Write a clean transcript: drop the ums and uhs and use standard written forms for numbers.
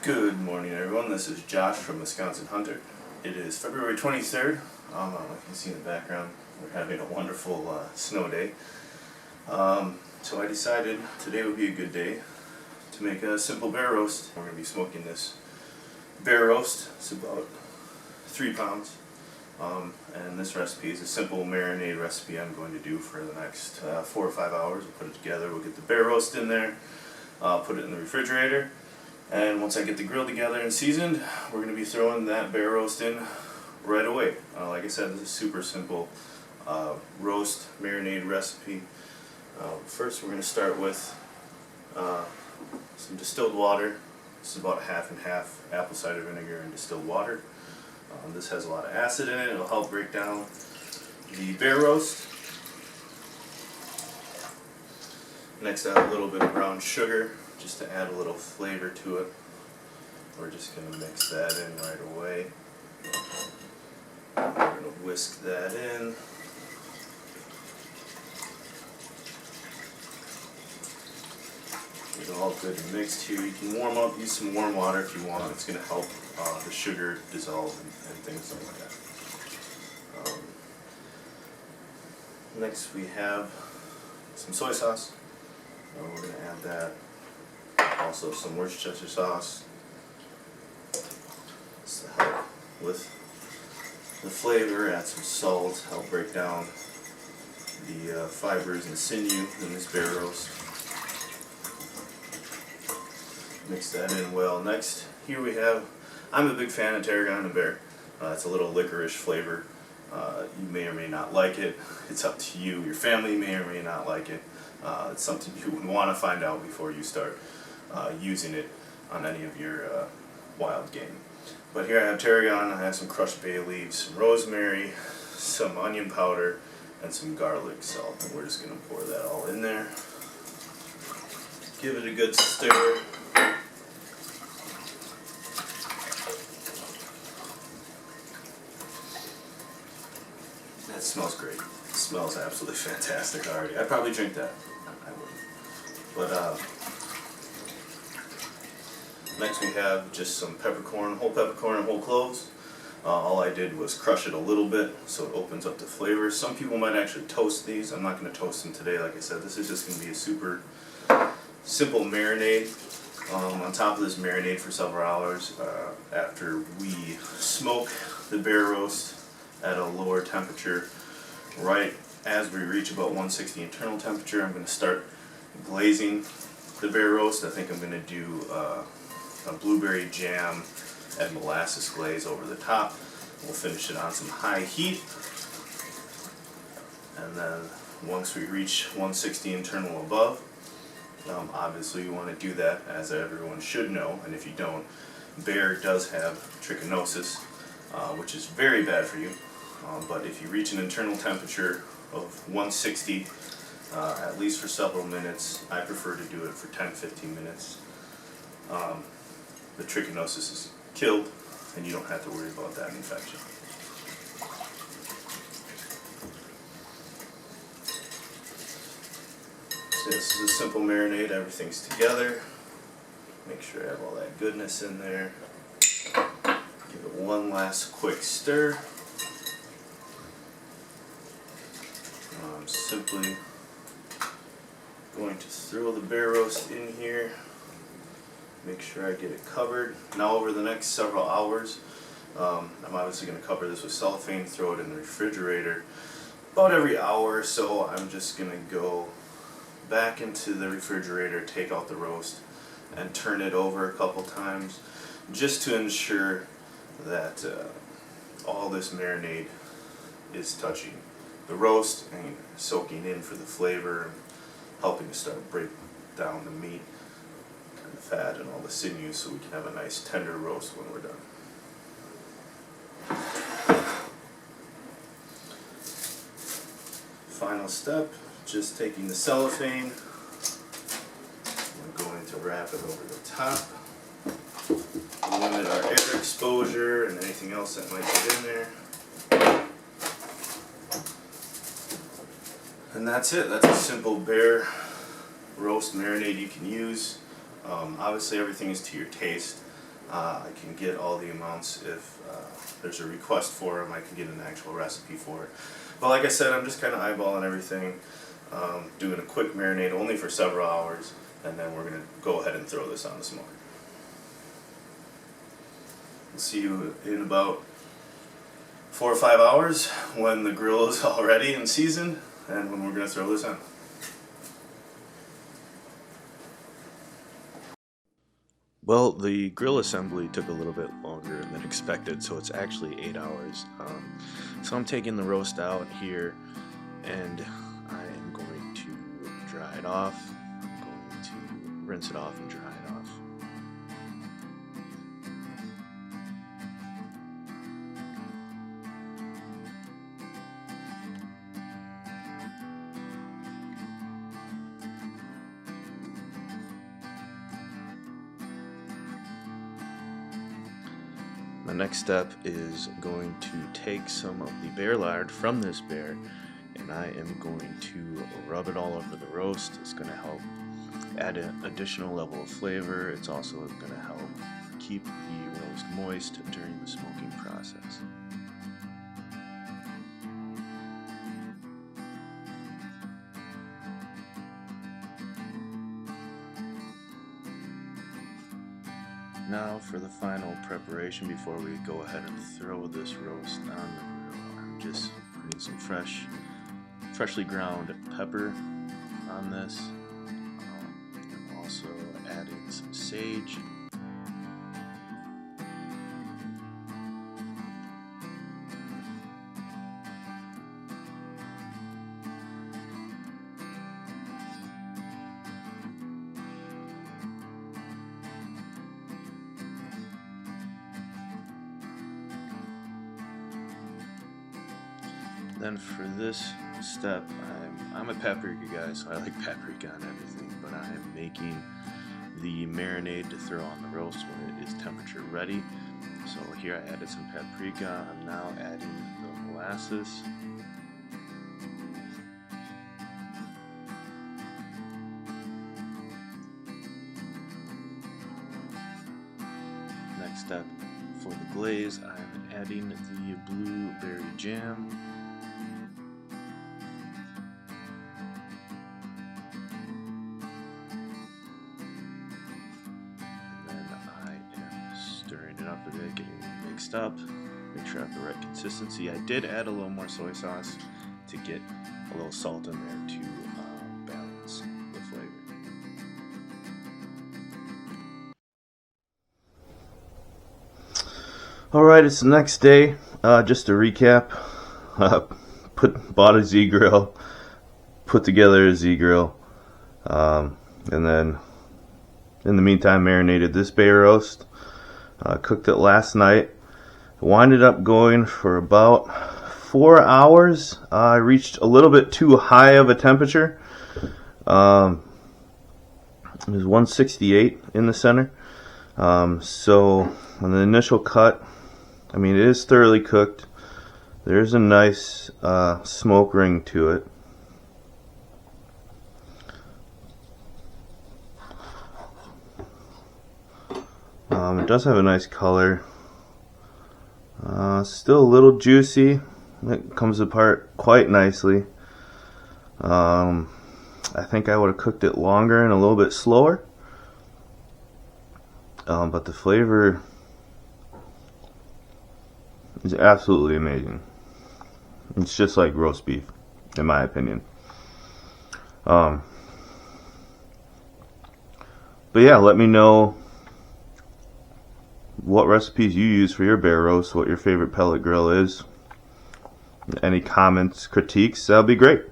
Good morning, everyone. This is Josh from Wisconsin Hunter. It is February 23rd. I don't know if you can see in the background, we're having a wonderful snow day. So I decided today would be a good day to make a simple bear roast. We're going to be smoking this bear roast. It's about 3 pounds. And this recipe is a simple marinade recipe I'm going to do for the next 4 or 5 hours. We'll put it together, we'll get the bear roast in there, put it in the refrigerator. And once I get the grill together and seasoned, we're going to be throwing that bear roast in right away. Like I said, this is a super simple roast marinade recipe. First we're going to start with some distilled water. This is about half and half apple cider vinegar and distilled water. This has a lot of acid in it. It'll help break down the bear roast. Next I have a little bit of brown sugar, just to add a little flavor to it. We're just going to mix that in right away. We're going to whisk that in. Get it all good and mixed here. You can warm up, use some warm water if you want. It's going to help the sugar dissolve and things like that. Next we have some soy sauce. We're going to add that. Also some Worcestershire sauce just to help with the flavor. Add some salt, help break down the fibers and sinew in this bear roast. Mix that in well. Next, here we have, I'm a big fan of tarragon and bear. It's a little licorice flavor. You may or may not like it. It's up to you. Your family may or may not like it. It's something you would want to find out before you start using it on any of your wild game. But here I have tarragon, I have some crushed bay leaves, some rosemary, some onion powder, and some garlic salt. And we're just going to pour that all in there. Give it a good stir. That smells great. It smells absolutely fantastic already. I'd probably drink that. I wouldn't. But next we have just some peppercorn, whole peppercorn and whole cloves. All I did was crush it a little bit so it opens up the flavor. Some people might actually toast these. I'm not going to toast them today. Like I said, this is just going to be a super simple marinade. On top of this marinade for several hours, after we smoke the bear roast at a lower temperature, right as we reach about 160 internal temperature, I'm going to start glazing the bear roast. I think I'm going to do a blueberry jam and molasses glaze over the top. We'll finish it on some high heat, and then once we reach 160 internal above, obviously you want to do that, as everyone should know, and if you don't, bear does have trichinosis, which is very bad for you. But if you reach an internal temperature of 160, at least for several minutes, I prefer to do it for 10-15 minutes. The trichinosis is killed, and you don't have to worry about that infection. So this is a simple marinade. Everything's together. Make sure I have all that goodness in there. Give it one last quick stir. I'm simply going to throw the bear roast in here. Make sure I get it covered. Now over the next several hours, I'm obviously going to cover this with cellophane, throw it in the refrigerator. About every hour or so, I'm just going to go back into the refrigerator, take out the roast, and turn it over a couple times, just to ensure that all this marinade is touching the roast and soaking in for the flavor and helping to start break down the meat and the fat and all the sinews, so we can have a nice tender roast when we're done. Final step, just taking the cellophane, we're going to wrap it over the top, limit our air exposure and anything else that might get in there. And that's it. That's a simple bear roast marinade you can use. Obviously everything is to your taste. I can get all the amounts if there's a request for them. I can get an actual recipe for it. But like I said, I'm just kind of eyeballing everything, doing a quick marinade only for several hours, and then we're going to go ahead and throw this on the smoker. We'll see you in about 4 or 5 hours when the grill is all ready and seasoned, and when we're going to throw this on. Well, the grill assembly took a little bit longer than expected, so it's actually 8 hours. So I'm taking the roast out here, and I am going to dry it off. I'm going to rinse it off and dry it off. The next step is going to take some of the bear lard from this bear, and I am going to rub it all over the roast. It's going to help add an additional level of flavor. It's also going to help keep the roast moist during the smoking process. Now for the final preparation before we go ahead and throw this roast on the grill. I'm just putting some freshly ground pepper on this. I'm also adding some sage. Then for this step, I'm a paprika guy, so I like paprika on everything, but I am making the marinade to throw on the roast when it is temperature ready. So here I added some paprika. I'm now adding the molasses. Next step for the glaze, I'm adding the blueberry jam. Stirring it up a bit, getting it mixed up, make sure I have the right consistency. I did add a little more soy sauce to get a little salt in there to balance the flavor. Alright, it's the next day. Just to recap, bought a Z grill, put together a Z grill, and then in the meantime marinated this bear roast. Cooked it last night. Winded up going for about 4 hours. I reached a little bit too high of a temperature. It was 168 in the center. So on the initial cut, I mean, it is thoroughly cooked. There's a nice smoke ring to it. It does have a nice color. Still a little juicy. It comes apart quite nicely. I think I would have cooked it longer and a little bit slower. But the flavor is absolutely amazing. It's just like roast beef, in my opinion. But yeah, let me know what recipes you use for your bear roast, what your favorite pellet grill is. Any comments, critiques, that'll be great.